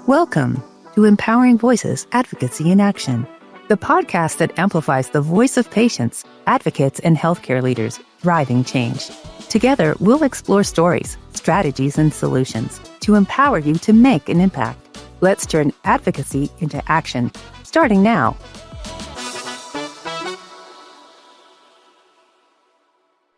Welcome to Empowering Voices, Advocacy in Action, the podcast that amplifies the voice of patients, advocates, and healthcare leaders driving change. Together, we'll explore stories, strategies, and solutions to empower you to make an impact. Let's turn advocacy into action, starting now.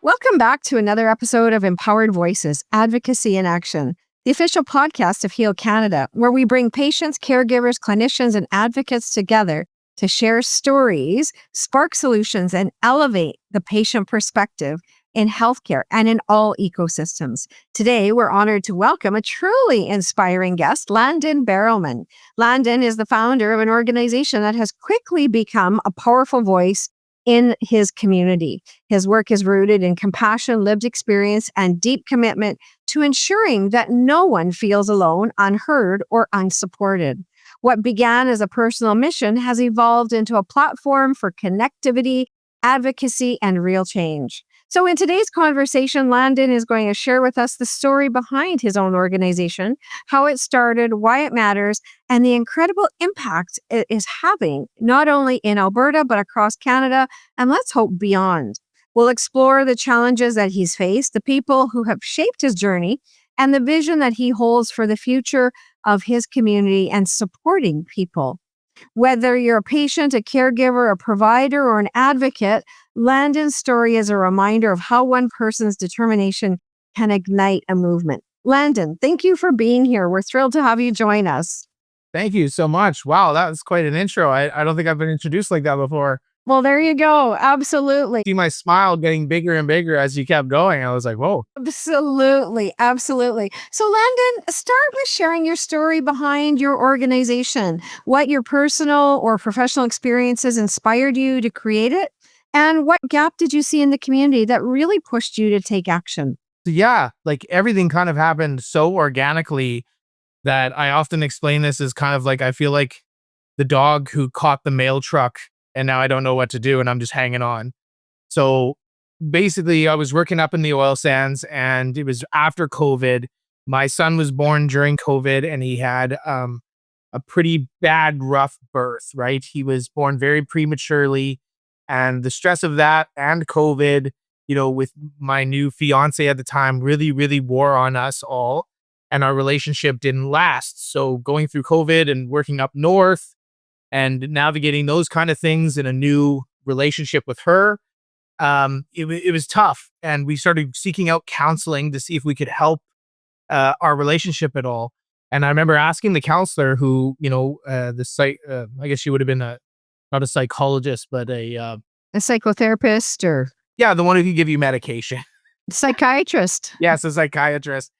Welcome back to another episode of Empowered Voices, Advocacy in Action, the official podcast of Heal Canada, where we bring patients, caregivers, clinicians, and advocates together to share stories, spark solutions, and elevate the patient perspective in healthcare and in all ecosystems. Today, we're honored to welcome a truly inspiring guest, Landon Barrowman. Landon is the founder of an organization that has quickly become a powerful voice in his community. His work is rooted in compassion, lived experience, and deep commitment to ensuring that no one feels alone, unheard, or unsupported. What began as a personal mission has evolved into a platform for connectivity, advocacy, and real change. So in today's conversation, Landon is going to share with us the story behind his own organization, how it started, why it matters, and the incredible impact it is having, not only in Alberta, but across Canada, and let's hope beyond. We'll explore the challenges that he's faced, the people who have shaped his journey, and the vision that he holds for the future of his community and supporting people. Whether you're a patient, a caregiver, a provider, or an advocate, Landon's story is a reminder of how one person's determination can ignite a movement. Landon, thank you for being here. We're thrilled to have you join us. Thank you so much. Wow, that was quite an intro. I don't think I've been introduced like that before. Well, there you go. Absolutely. See my smile getting bigger and bigger as you kept going. I was like, whoa. Absolutely. Absolutely. So Landon, start with sharing your story behind your organization, what your personal or professional experiences inspired you to create it, and what gap did you see in the community that really pushed you to take action? Yeah, like everything kind of happened so organically that I often explain this as kind of like, I feel like the dog who caught the mail truck and now I don't know what to do and I'm just hanging on. So basically I was working up in the oil sands and it was after COVID. My son was born during COVID and he had a pretty bad, rough birth, right? He was born very prematurely and the stress of that and COVID, you know, with my new fiance at the time really, really wore on us all and our relationship didn't last. So going through COVID and working up north and navigating those kind of things in a new relationship with her, it was tough. And we started seeking out counseling to see if we could help our relationship at all. And I remember asking the counselor who, you know, I guess she would have been not a psychologist, but a psychotherapist or? Yeah, the one who can give you medication. Psychiatrist. Yes, a psychiatrist.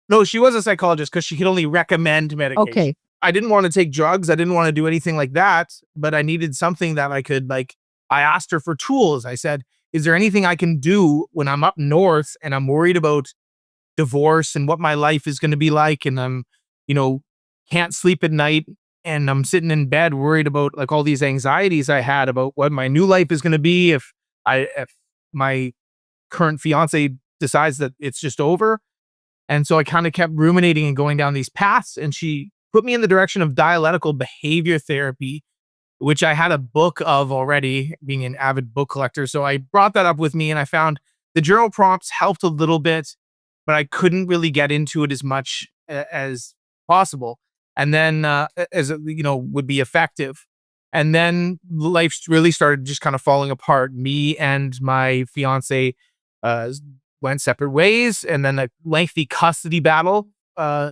No, she was a psychologist because she could only recommend medication. Okay. I didn't want to take drugs. I didn't want to do anything like that, but I needed something that I could I asked her for tools. I said, is there anything I can do when I'm up north and I'm worried about divorce and what my life is going to be like? And I'm, you know, can't sleep at night and I'm sitting in bed worried about all these anxieties I had about what my new life is going to be if my current fiance decides that it's just over. And so I kind of kept ruminating and going down these paths and she put me in the direction of dialectical behavior therapy, which I had a book of already, being an avid book collector. So I brought that up with me and I found the journal prompts helped a little bit, but I couldn't really get into it as much as possible. And then as you know, would be effective. And then life really started just kind of falling apart. Me and my fiance went separate ways. And then a lengthy custody battle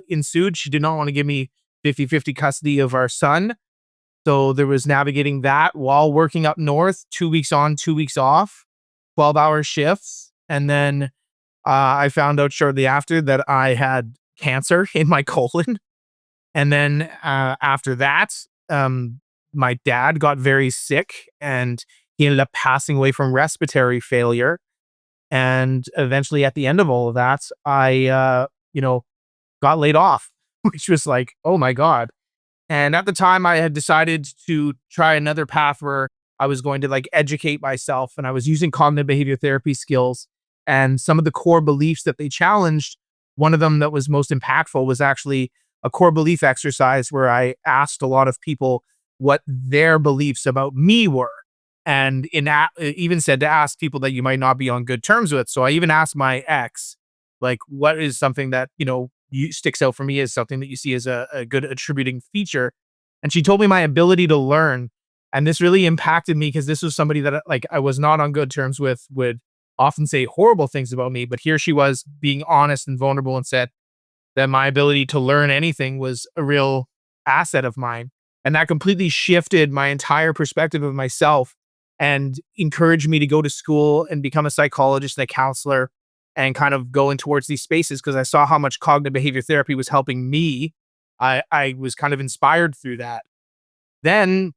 ensued. She did not want to give me 50-50 custody of our son. So there was navigating that while working up north, 2 weeks on, 2 weeks off, 12-hour shifts. And then I found out shortly after that I had cancer in my colon. And then after that, my dad got very sick and he ended up passing away from respiratory failure. And eventually at the end of all of that, I, got laid off, which was like, oh my God. And at the time I had decided to try another path where I was going to educate myself and I was using cognitive behavior therapy skills and some of the core beliefs that they challenged. One of them that was most impactful was actually a core belief exercise where I asked a lot of people what their beliefs about me were. And even said to ask people that you might not be on good terms with. So I even asked my ex, like, what is something that, sticks out for me as something that you see as a good attributing feature. And she told me my ability to learn. And this really impacted me because this was somebody that like I was not on good terms with, would often say horrible things about me. But here she was being honest and vulnerable and said that my ability to learn anything was a real asset of mine. And that completely shifted my entire perspective of myself and encouraged me to go to school and become a psychologist and a counselor and kind of going towards these spaces because I saw how much cognitive behavior therapy was helping me. I was kind of inspired through that. Then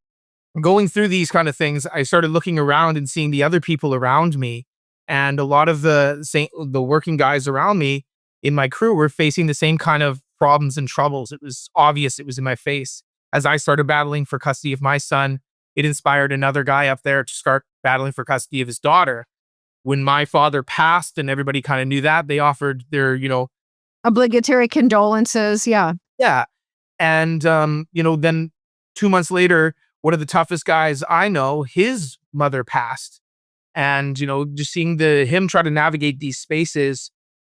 going through these kind of things, I started looking around and seeing the other people around me. And a lot of the working guys around me in my crew were facing the same kind of problems and troubles. It was obvious, it was in my face. As I started battling for custody of my son, it inspired another guy up there to start battling for custody of his daughter. When my father passed and everybody kind of knew that, they offered their, Obligatory condolences. Yeah. yeah. And, then 2 months later, one of the toughest guys I know, his mother passed. And, just seeing him try to navigate these spaces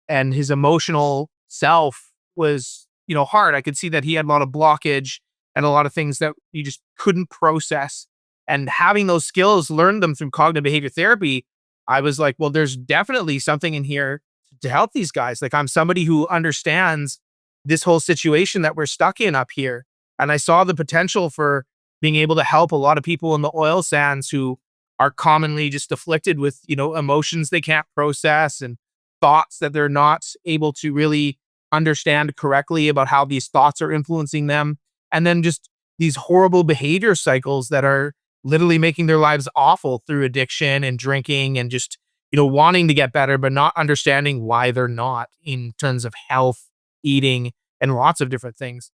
and his emotional self was, hard. I could see that he had a lot of blockage and a lot of things that you just couldn't process. And having those skills, learned them through cognitive behavior therapy, I was like, well, there's definitely something in here to help these guys. Like I'm somebody who understands this whole situation that we're stuck in up here. And I saw the potential for being able to help a lot of people in the oil sands who are commonly just afflicted with, emotions they can't process and thoughts that they're not able to really understand correctly about how these thoughts are influencing them. And then just these horrible behavior cycles that are literally making their lives awful through addiction and drinking and just, wanting to get better, but not understanding why they're not in terms of health, eating, and lots of different things.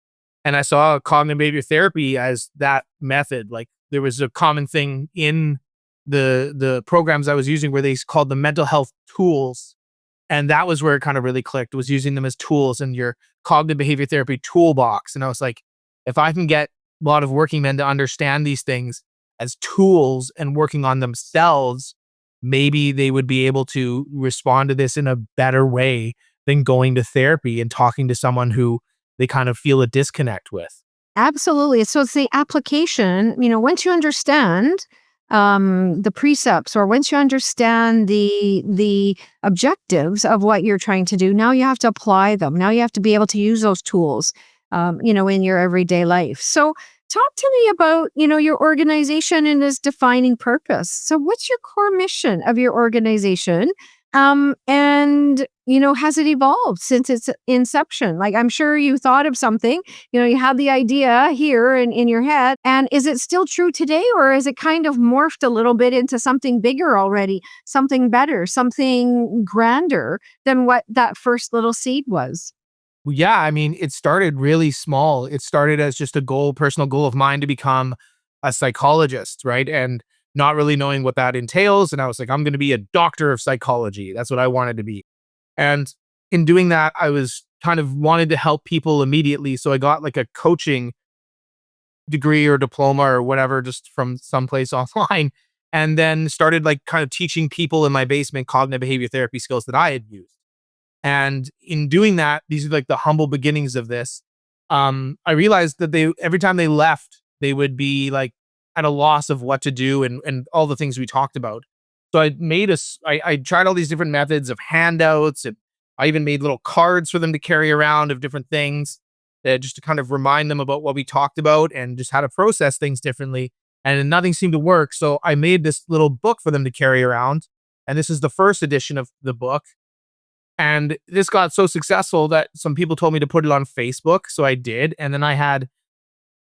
And I saw cognitive behavior therapy as that method. Like there was a common thing in the programs I was using where they called the mental health tools. And that was where it kind of really clicked, was using them as tools in your cognitive behavior therapy toolbox. And I was like, if I can get a lot of working men to understand these things as tools and working on themselves, maybe they would be able to respond to this in a better way than going to therapy and talking to someone who they kind of feel a disconnect with. Absolutely. So it's the application, once you understand the precepts, or once you understand the objectives of what you're trying to do, now you have to apply them. Now you have to be able to use those tools, in your everyday life. So talk to me about, your organization and its defining purpose. So what's your core mission of your organization? And, has it evolved since its inception? Like, I'm sure you thought of something, you had the idea here in your head. And is it still true today, or is it kind of morphed a little bit into something bigger already, something better, something grander than what that first little seed was? Well, yeah, I mean, it started really small. It started as just a personal goal of mine to become a psychologist, right? And not really knowing what that entails. And I was like, I'm going to be a doctor of psychology. That's what I wanted to be. And in doing that, I was kind of wanted to help people immediately. So I got like a coaching degree or diploma or whatever, just from someplace online. And then started like kind of teaching people in my basement cognitive behavior therapy skills that I had used. And in doing that, these are like the humble beginnings of this. I realized that every time they left, they would be like at a loss of what to do and all the things we talked about. So I tried all these different methods of handouts. And I even made little cards for them to carry around of different things just to kind of remind them about what we talked about and just how to process things differently. And nothing seemed to work. So I made this little book for them to carry around. And this is the first edition of the book. And this got so successful that some people told me to put it on Facebook. So I did. And then I had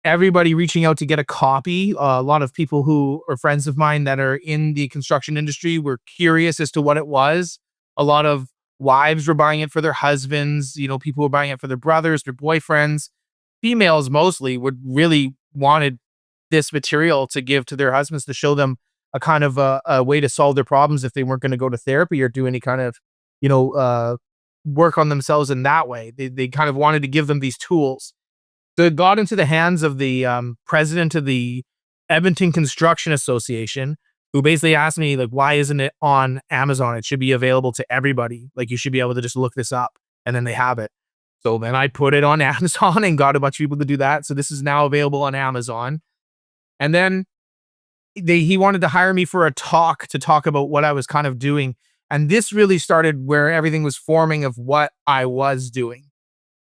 everybody reaching out to get a copy. A lot of people who are friends of mine that are in the construction industry were curious as to what it was. A lot of wives were buying it for their husbands. People were buying it for their brothers, their boyfriends. Females mostly would really wanted this material to give to their husbands to show them a kind of a way to solve their problems if they weren't going to go to therapy or do any kind of work on themselves in that way. They kind of wanted to give them these tools. So it got into the hands of the president of the Edmonton Construction Association, who basically asked me, like, why isn't it on Amazon? It should be available to everybody. Like, you should be able to just look this up and then they have it. So then I put it on Amazon and got a bunch of people to do that. So this is now available on Amazon. And then he wanted to hire me for a talk to talk about what I was kind of doing. And this really started where everything was forming of what I was doing,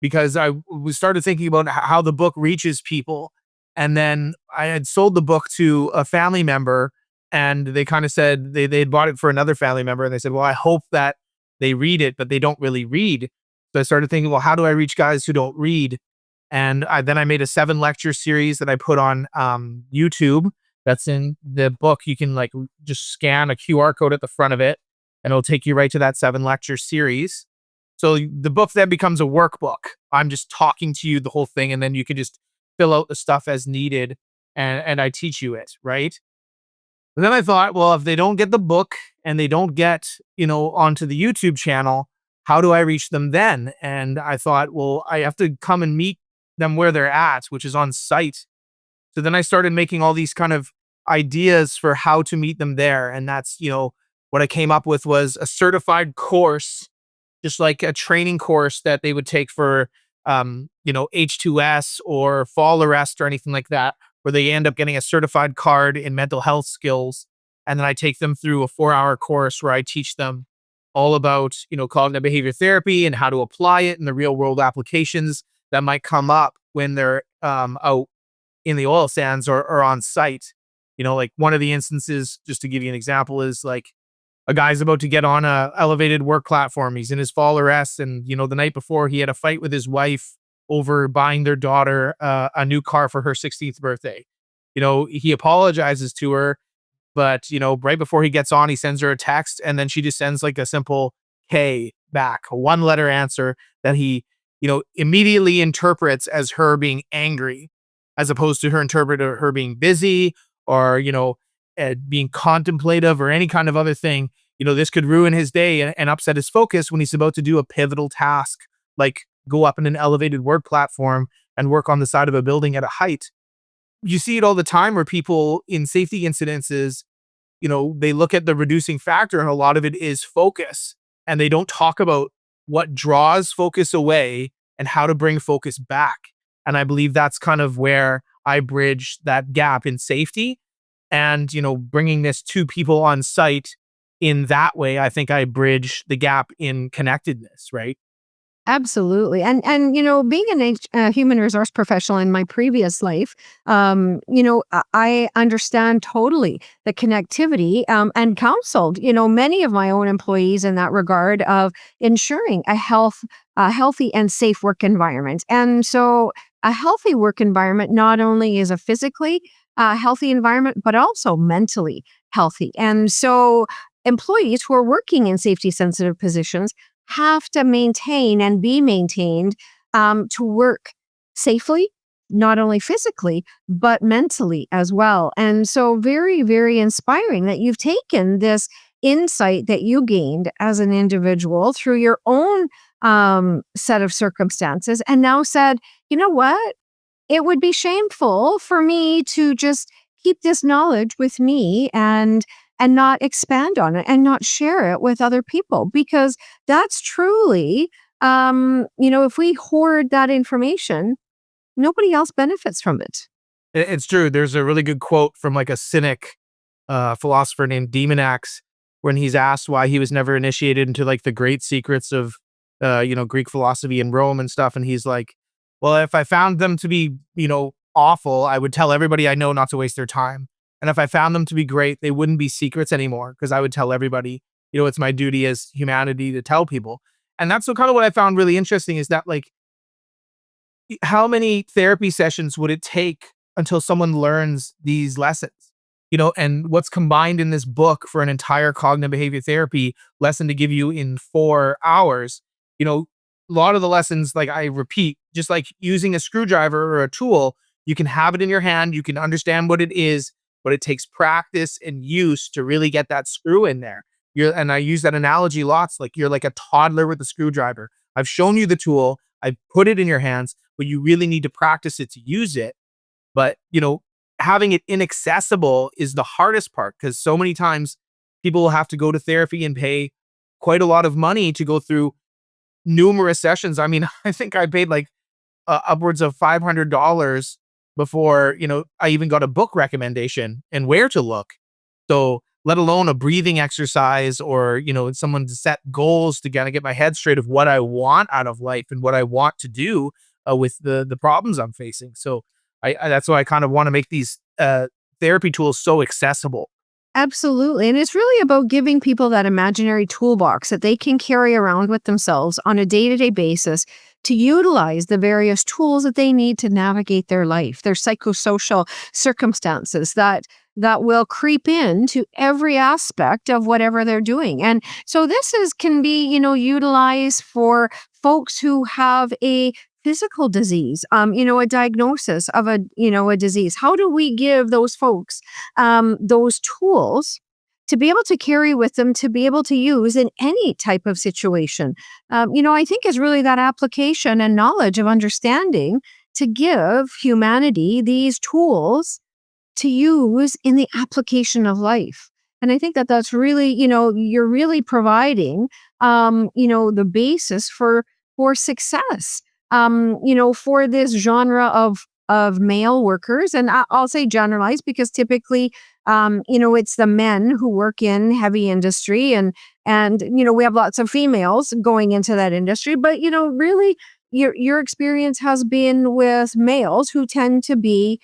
because I started thinking about how the book reaches people. And then I had sold the book to a family member, and they kind of said they had bought it for another family member. And they said, well, I hope that they read it, but they don't really read. So I started thinking, well, how do I reach guys who don't read? And then I made a 7-lecture series that I put on YouTube. That's in the book. You can like just scan a QR code at the front of it, and it'll take you right to that 7-lecture series. So the book then becomes a workbook. I'm just talking to you the whole thing, and then you can just fill out the stuff as needed, and I teach you it, right? And then I thought, well, if they don't get the book and they don't get, onto the YouTube channel, how do I reach them then? And I thought, well, I have to come and meet them where they're at, which is on site. So then I started making all these kind of ideas for how to meet them there. And that's, what I came up with was a certified course, just like a training course that they would take for, H2S or fall arrest or anything like that, where they end up getting a certified card in mental health skills. And then I take them through a 4-hour course where I teach them all about, cognitive behavior therapy and how to apply it in the real world applications that might come up when they're out in the oil sands or on site. Like one of the instances, just to give you an example, is like a guy's about to get on a elevated work platform. He's in his fall arrest. And, the night before he had a fight with his wife over buying their daughter a new car for her 16th birthday. He apologizes to her, but, right before he gets on, he sends her a text, and then she just sends like a simple K back, a 1-letter answer that he, immediately interprets as her being angry, as opposed to her being busy or, being contemplative or any kind of other thing. This could ruin his day and upset his focus when he's about to do a pivotal task, like go up in an elevated work platform and work on the side of a building at a height. You see it all the time where people in safety incidences, they look at the reducing factor, and a lot of it is focus. And they don't talk about what draws focus away and how to bring focus back. And I believe that's kind of where I bridge that gap in safety and, bringing this to people on site in that way. I think I bridge the gap in connectedness, right? Absolutely. And being a human resource professional in my previous life, I understand totally the connectivity and counseled, many of my own employees in that regard of ensuring a healthy and safe work environment. And so a healthy work environment not only is a physically healthy environment, but also mentally healthy. And so employees who are working in safety sensitive positions have to maintain and be maintained to work safely, not only physically, but mentally as well. And so very, very inspiring that you've taken this insight that you gained as an individual through your own set of circumstances and now said, you know what? It would be shameful for me to just keep this knowledge with me and not expand on it and not share it with other people, because that's truly, if we hoard that information, nobody else benefits from it. It's true. There's a really good quote from like a cynic philosopher named Demonax, when he's asked why he was never initiated into like the great secrets of, Greek philosophy in Rome and stuff. And he's like, well, if I found them to be, awful, I would tell everybody I know not to waste their time. And if I found them to be great, they wouldn't be secrets anymore, because I would tell everybody, it's my duty as humanity to tell people. And that's kind of what I found really interesting, is that like, how many therapy sessions would it take until someone learns these lessons? And what's combined in this book for an entire cognitive behavior therapy lesson to give you in 4 hours, a lot of the lessons, like I repeat, just like using a screwdriver or a tool, you can have it in your hand, you can understand what it is, but it takes practice and use to really get that screw in there. And I use that analogy lots, like you're like a toddler with a screwdriver. I've shown you the tool, I've put it in your hands, but you really need to practice it to use it. But, having it inaccessible is the hardest part, because so many times people will have to go to therapy and pay quite a lot of money to go through numerous sessions. I mean, I think I paid like upwards of $500 before, I even got a book recommendation and where to look. So let alone a breathing exercise or, someone to set goals to kind of get my head straight of what I want out of life and what I want to do with the problems I'm facing. So that's why I kind of want to make these therapy tools so accessible. Absolutely. And it's really about giving people that imaginary toolbox that they can carry around with themselves on a day-to-day basis to utilize the various tools that they need to navigate their life, their psychosocial circumstances that will creep into every aspect of whatever they're doing. And so this can be, utilized for folks who have a physical disease, a diagnosis of a disease. How do we give those folks those tools to be able to carry with them, to be able to use in any type of situation? I think is really that application and knowledge of understanding to give humanity these tools to use in the application of life. And I think that that's really, you're really providing, the basis for success, for this genre of male workers. And I'll say generalized because typically, it's the men who work in heavy industry and, we have lots of females going into that industry, but, really your experience has been with males who tend to be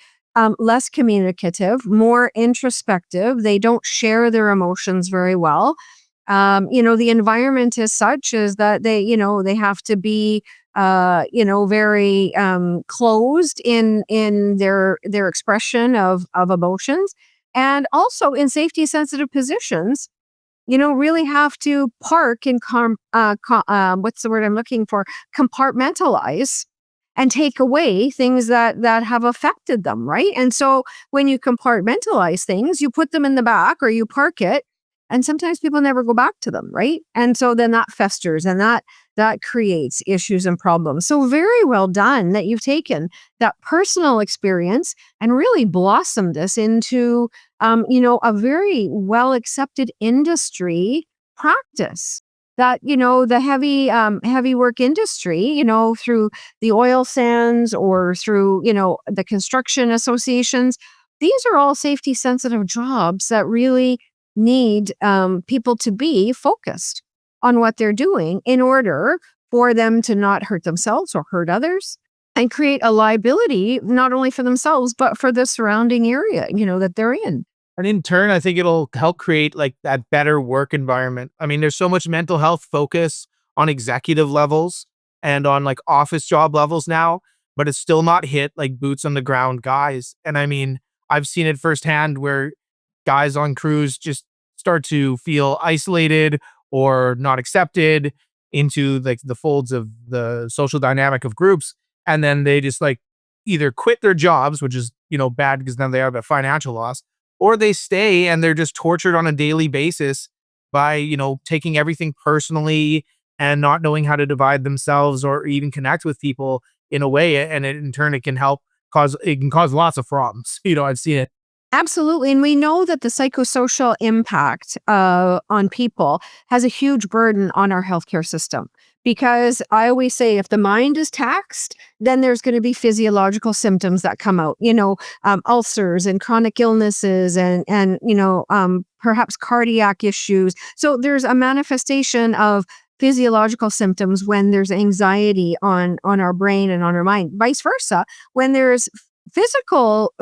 less communicative, more introspective. They don't share their emotions very well. The environment is such is that they have to be, very closed in their expression of emotions, and also in safety sensitive positions. Really have to park and what's the word I'm looking for? Compartmentalize and take away things that have affected them, right? And so when you compartmentalize things, you put them in the back or you park it, and sometimes people never go back to them, right? And so then that festers and that creates issues and problems. So very well done that you've taken that personal experience and really blossomed this into a very well accepted industry practice. That the heavy work industry, through the oil sands or through the construction associations, these are all safety sensitive jobs that really need people to be focused on what they're doing in order for them to not hurt themselves or hurt others and create a liability not only for themselves but for the surrounding area that they're in. And in turn, I think it'll help create like that better work environment. I mean, there's so much mental health focus on executive levels and on like office job levels now, but it's still not hit like boots on the ground guys. And I mean, I've seen it firsthand where guys on crews just start to feel isolated or not accepted into like the folds of the social dynamic of groups. And then they just like either quit their jobs, which is, bad because then they have a financial loss, or they stay and they're just tortured on a daily basis by, taking everything personally and not knowing how to divide themselves or even connect with people in a way. And in turn, it can cause lots of problems. I've seen it. Absolutely. And we know that the psychosocial impact on people has a huge burden on our healthcare system. Because I always say if the mind is taxed, then there's going to be physiological symptoms that come out, ulcers and chronic illnesses and perhaps cardiac issues. So there's a manifestation of physiological symptoms when there's anxiety on our brain and on our mind. Vice versa, when there's physical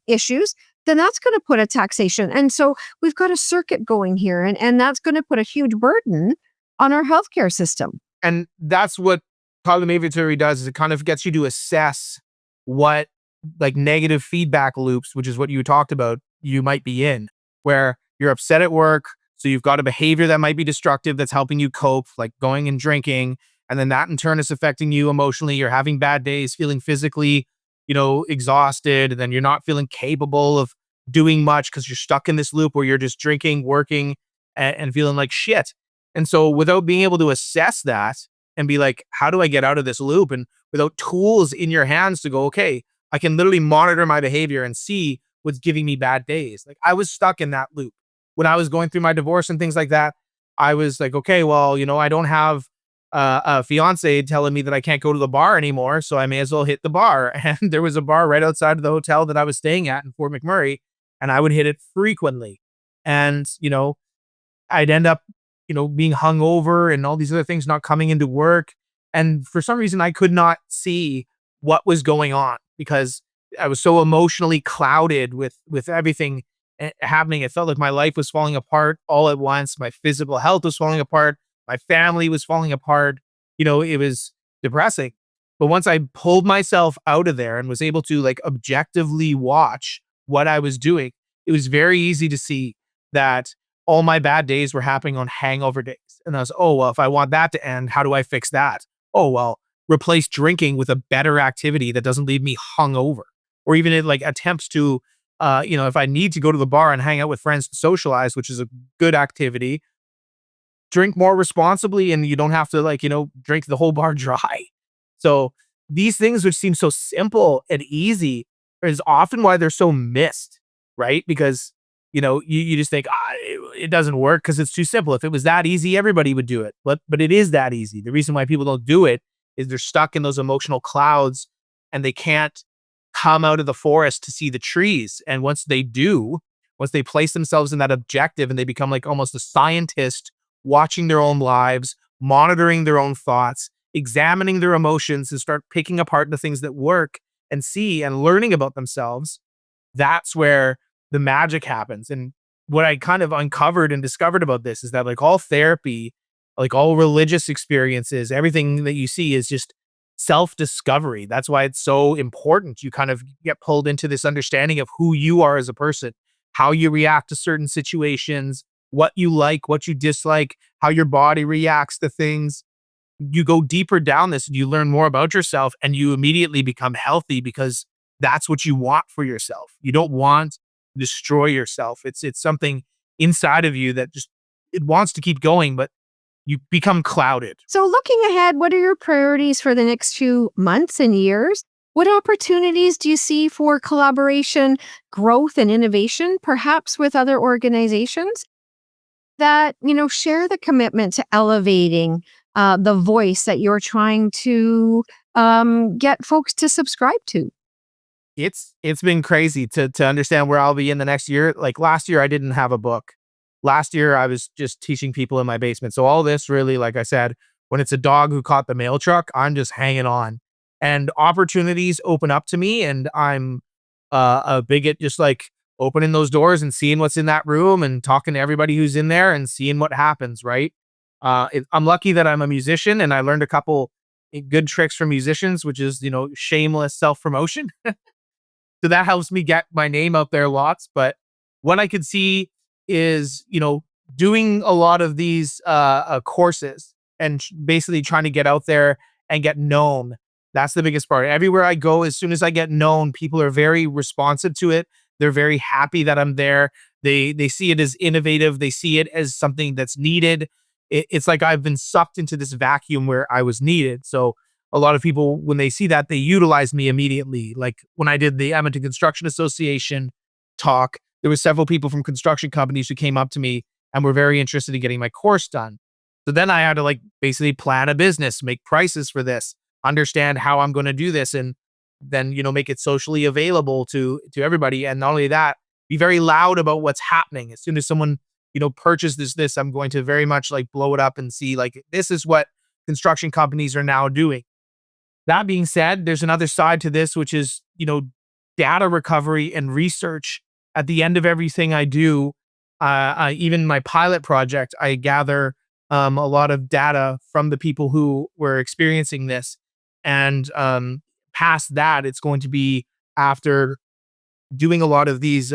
issues, then that's going to put a taxation. And so we've got a circuit going here, and that's going to put a huge burden on our healthcare system. And that's what cognitive theory does, is it kind of gets you to assess what like negative feedback loops, which is what you talked about, you might be in, where you're upset at work. So you've got a behavior that might be destructive that's helping you cope, like going and drinking. And then that in turn is affecting you emotionally. You're having bad days, feeling physically, exhausted. And then you're not feeling capable of doing much because you're stuck in this loop where you're just drinking, working, and feeling like shit. And so without being able to assess that and be like, how do I get out of this loop? And without tools in your hands to go, okay, I can literally monitor my behavior and see what's giving me bad days. Like I was stuck in that loop when I was going through my divorce and things like that. I was like, okay, well, I don't have a fiance telling me that I can't go to the bar anymore, so I may as well hit the bar. And there was a bar right outside of the hotel that I was staying at in Fort McMurray, and I would hit it frequently. And I'd end up, being hungover and all these other things, not coming into work. And for some reason, I could not see what was going on because I was so emotionally clouded with everything happening. It felt like my life was falling apart all at once. My physical health was falling apart. My family was falling apart. It was depressing. But once I pulled myself out of there and was able to like objectively watch what I was doing, it was very easy to see that all my bad days were happening on hangover days. And I was, oh, well, if I want that to end, how do I fix that? Oh, well, replace drinking with a better activity that doesn't leave me hungover. Or even it like attempts to, if I need to go to the bar and hang out with friends to socialize, which is a good activity, drink more responsibly and you don't have to drink the whole bar dry. So these things which seem so simple and easy is often why they're so missed, right? Because, you just think it doesn't work because it's too simple. If it was that easy, everybody would do it. But it is that easy. The reason why people don't do it is they're stuck in those emotional clouds and they can't come out of the forest to see the trees. And once they place themselves in that objective and they become like almost a scientist watching their own lives, monitoring their own thoughts, examining their emotions and start picking apart the things that work and see and learning about themselves, that's where the magic happens. And what I kind of uncovered and discovered about this is that like all therapy, like all religious experiences, everything that you see is just self-discovery. That's why it's so important. You kind of get pulled into this understanding of who you are as a person, how you react to certain situations, what you like, what you dislike, how your body reacts to things. You go deeper down this and you learn more about yourself and you immediately become healthy because that's what you want for yourself. You don't want to destroy yourself. It's something inside of you that just it wants to keep going, but you become clouded. So looking ahead, what are your priorities for the next few months and years? What opportunities do you see for collaboration, growth, and innovation, perhaps with other organizations that, share the commitment to elevating the voice that you're trying to get folks to subscribe to? It's been crazy to understand where I'll be in the next year. Like last year, I didn't have a book. Last year, I was just teaching people in my basement. So all this really, like I said, when it's a dog who caught the mail truck, I'm just hanging on. And opportunities open up to me, and I'm a bigot, just like opening those doors and seeing what's in that room and talking to everybody who's in there and seeing what happens, right? I'm lucky that I'm a musician, and I learned a couple good tricks from musicians, which is, shameless self-promotion. So that helps me get my name out there lots. But what I could see is, doing a lot of these courses and basically trying to get out there and get known. That's the biggest part. Everywhere I go, as soon as I get known, people are very responsive to it. They're very happy that I'm there. They see it as innovative. They see it as something that's needed. It's like I've been sucked into this vacuum where I was needed. So a lot of people, when they see that, they utilize me immediately. Like when I did the Edmonton Construction Association talk, there were several people from construction companies who came up to me and were very interested in getting my course done. So then I had to like basically plan a business, make prices for this, understand how I'm going to do this, and then, make it socially available to everybody. And not only that, be very loud about what's happening. As soon as someone, purchases this, I'm going to very much like blow it up and see like, this is what construction companies are now doing. That being said, there's another side to this, which is, data recovery and research. At the end of everything I do, even my pilot project, I gather a lot of data from the people who were experiencing this. And past that, it's going to be after doing a lot of these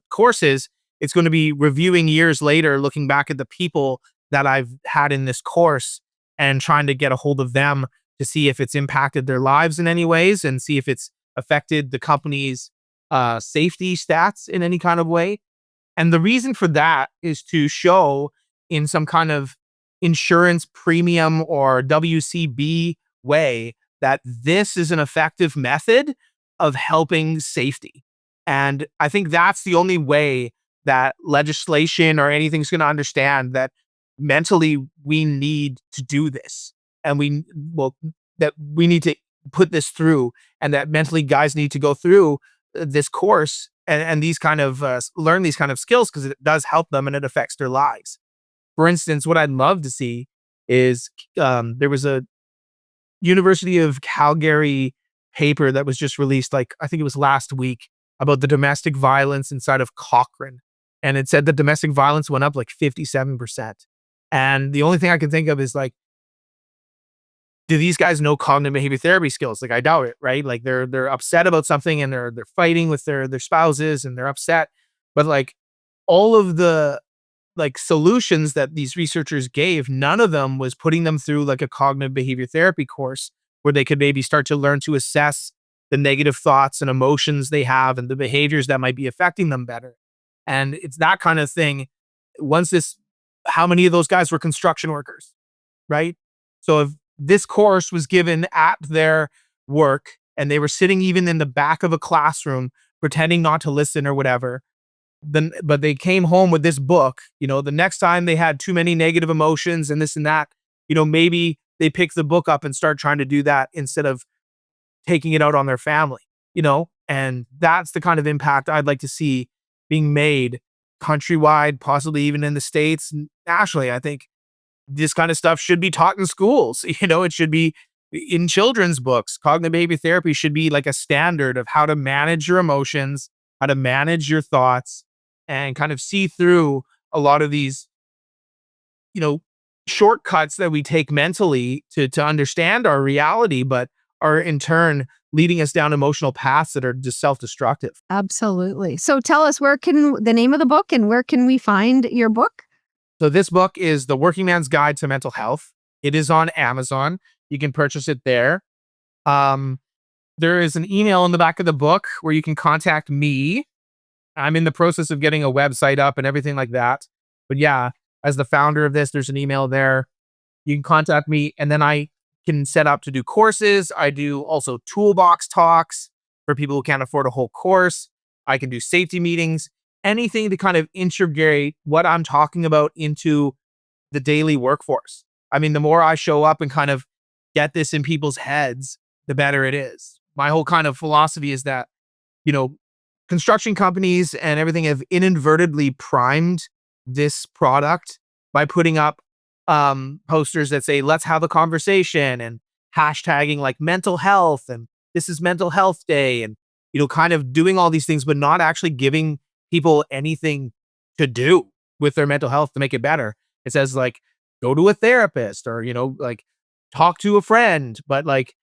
courses, it's going to be reviewing years later, looking back at the people that I've had in this course and trying to get a hold of them to see if it's impacted their lives in any ways and see if it's affected the company's safety stats in any kind of way. And the reason for that is to show in some kind of insurance premium or WCB way, that this is an effective method of helping safety. And I think that's the only way that legislation or anything's going to understand that mentally we need to do this. And that we need to put this through, and that mentally guys need to go through this course and these kind of learn these kind of skills, because it does help them and it affects their lives. For instance, what I'd love to see is there was a University of Calgary paper that was just released, like I think it was last week, about the domestic violence inside of Cochrane. And it said that domestic violence went up like 57%. And the only thing I can think of is like, do these guys know cognitive behavior therapy skills? Like, I doubt it, right? Like they're upset about something and they're fighting with their spouses and they're upset. But like all of the like solutions that these researchers gave, none of them was putting them through like a cognitive behavior therapy course where they could maybe start to learn to assess the negative thoughts and emotions they have and the behaviors that might be affecting them better. And it's that kind of thing. How many of those guys were construction workers, right? So if this course was given at their work and they were sitting even in the back of a classroom pretending not to listen or whatever, but they came home with this book, the next time they had too many negative emotions and this and that, maybe they pick the book up and start trying to do that instead of taking it out on their family, and that's the kind of impact I'd like to see being made countrywide, possibly even in the States, nationally. I think this kind of stuff should be taught in schools. It should be in children's books. Cognitive behavior therapy should be like a standard of how to manage your emotions, how to manage your thoughts, and kind of see through a lot of these, shortcuts that we take mentally to understand our reality, but are in turn leading us down emotional paths that are just self-destructive. Absolutely. So tell us, the name of the book and where can we find your book? So this book is The Working Man's Guide to Mental Health. It is on Amazon. You can purchase it there. There is an email in the back of the book where you can contact me. I'm in the process of getting a website up and everything like that. But yeah, as the founder of this, there's an email there. You can contact me, and then I can set up to do courses. I do also toolbox talks for people who can't afford a whole course. I can do safety meetings, anything to kind of integrate what I'm talking about into the daily workforce. I mean, the more I show up and kind of get this in people's heads, the better it is. My whole kind of philosophy is that, construction companies and everything have inadvertently primed this product by putting up posters that say, let's have a conversation, and hashtagging like mental health, and this is mental health day, and, kind of doing all these things, but not actually giving people anything to do with their mental health to make it better. It says like, go to a therapist, or, like talk to a friend, but like,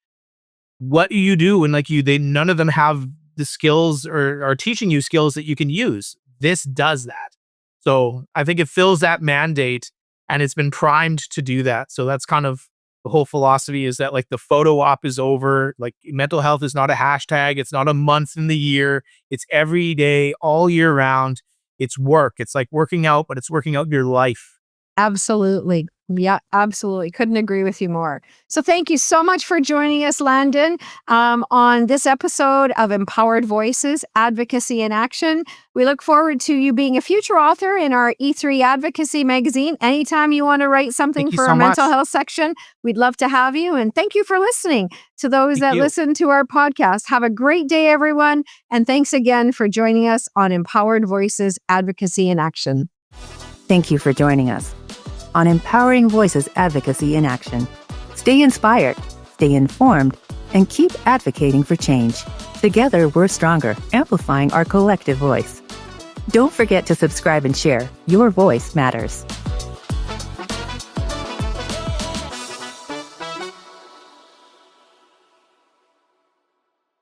what do you do? And like none of them have the skills or are teaching you skills that you can use. This does that. So I think it fills that mandate, and it's been primed to do that. So that's kind of the whole philosophy, is that like the photo op is over. Like mental health is not a hashtag. It's not a month in the year. It's every day, all year round. It's work. It's like working out, but it's working out your life. Absolutely. Yeah, absolutely. Couldn't agree with you more. So thank you so much for joining us, Landon, on this episode of Empowered Voices, Advocacy in Action. We look forward to you being a future author in our E3 Advocacy magazine. Anytime you want to write something for our mental health section, we'd love to have you. And thank you for listening to those that listen to our podcast. Have a great day, everyone. And thanks again for joining us on Empowered Voices, Advocacy in Action. Thank you for joining us on Empowering Voices, Advocacy in Action. Stay inspired, stay informed, and keep advocating for change. Together, we're stronger, amplifying our collective voice. Don't forget to subscribe and share. Your voice matters.